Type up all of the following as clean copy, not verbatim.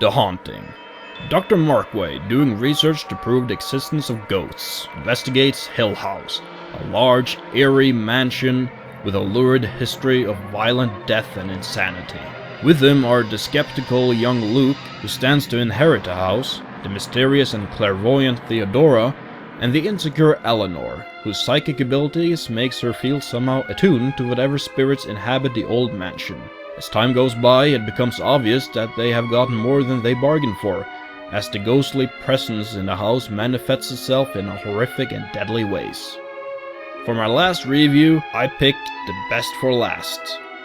The Haunting. Dr. Markway, doing research to prove the existence of ghosts, investigates Hill House, a large, eerie mansion with a lurid history of violent death and insanity. With him are the skeptical young Luke, who stands to inherit the house, the mysterious and clairvoyant Theodora, and the insecure Eleanor, whose psychic abilities makes her feel somehow attuned to whatever spirits inhabit the old mansion. As time goes by, it becomes obvious that they have gotten more than they bargained for, as the ghostly presence in the house manifests itself in horrific and deadly ways. For my last review, I picked the best for last.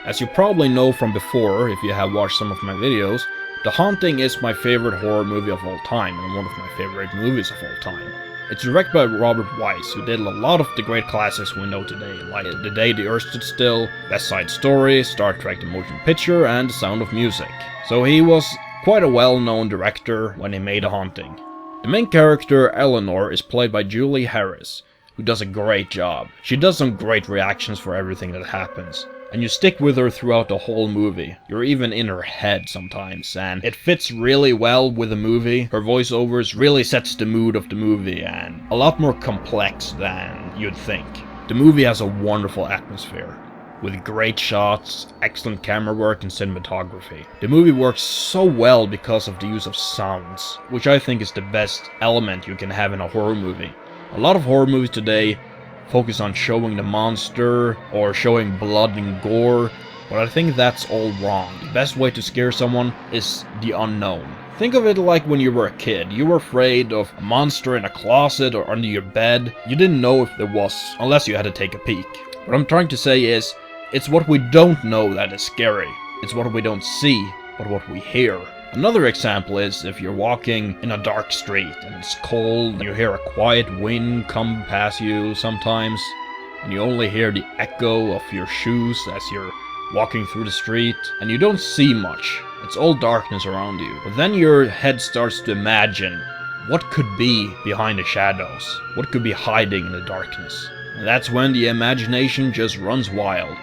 As you probably know from before, if you have watched some of my videos, The Haunting is my favorite horror movie of all time, and one of my favorite movies of all time. It's directed by Robert Wise, who did a lot of the great classics we know today, like The Day the Earth Stood Still, West Side Story, Star Trek The Motion Picture, and The Sound of Music. So he was quite a well-known director when he made The Haunting. The main character, Eleanor, is played by Julie Harris, who does a great job. She does some great reactions for everything that happens, and you stick with her throughout the whole movie. You're even in her head sometimes, and it fits really well with the movie. Her voiceovers really sets the mood of the movie, and a lot more complex than you'd think. The movie has a wonderful atmosphere, with great shots, excellent camera work and cinematography. The movie works so well because of the use of sounds, which I think is the best element you can have in a horror movie. A lot of horror movies today focus on showing the monster or showing blood and gore, but I think that's all wrong. The best way to scare someone is the unknown. Think of it like when you were a kid. You were afraid of a monster in a closet or under your bed. You didn't know if there was, unless you had to take a peek. What I'm trying to say is, it's what we don't know that is scary. It's what we don't see, but what we hear. Another example is if you're walking in a dark street and it's cold, and you hear a quiet wind come past you sometimes, and you only hear the echo of your shoes as you're walking through the street, and you don't see much. It's all darkness around you. But then your head starts to imagine what could be behind the shadows, what could be hiding in the darkness. And that's when the imagination just runs wild.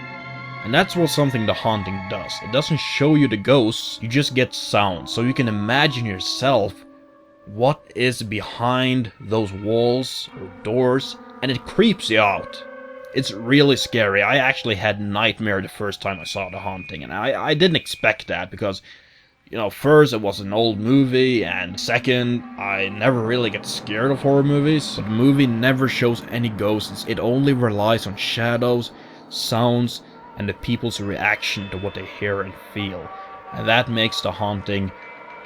And that's what something The Haunting does. It doesn't show you the ghosts, you just get sounds, so you can imagine yourself what is behind those walls or doors, and it creeps you out. It's really scary. I actually had nightmare the first time I saw The Haunting, and I didn't expect that because, you know, first it was an old movie, and second, I never really get scared of horror movies. But the movie never shows any ghosts. It only relies on shadows, sounds, and the people's reaction to what they hear and feel. And that makes The Haunting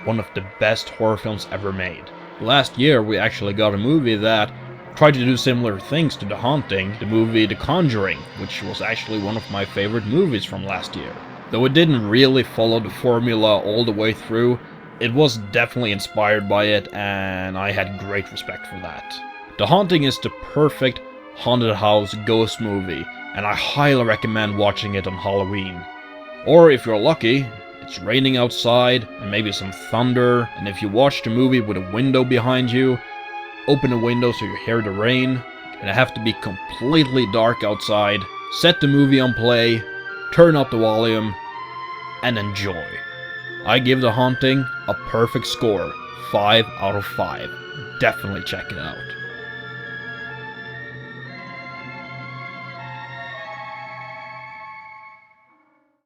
one of the best horror films ever made. Last year we actually got a movie that tried to do similar things to The Haunting, the movie The Conjuring, which was actually one of my favorite movies from last year. Though it didn't really follow the formula all the way through, it was definitely inspired by it, and I had great respect for that. The Haunting is the perfect haunted house ghost movie, and I highly recommend watching it on Halloween. Or if you're lucky, it's raining outside, and maybe some thunder, and if you watch the movie with a window behind you, open the window so you hear the rain, and it have to be completely dark outside, set the movie on play, turn up the volume, and enjoy. I give The Haunting a perfect score, 5 out of 5. Definitely check it out.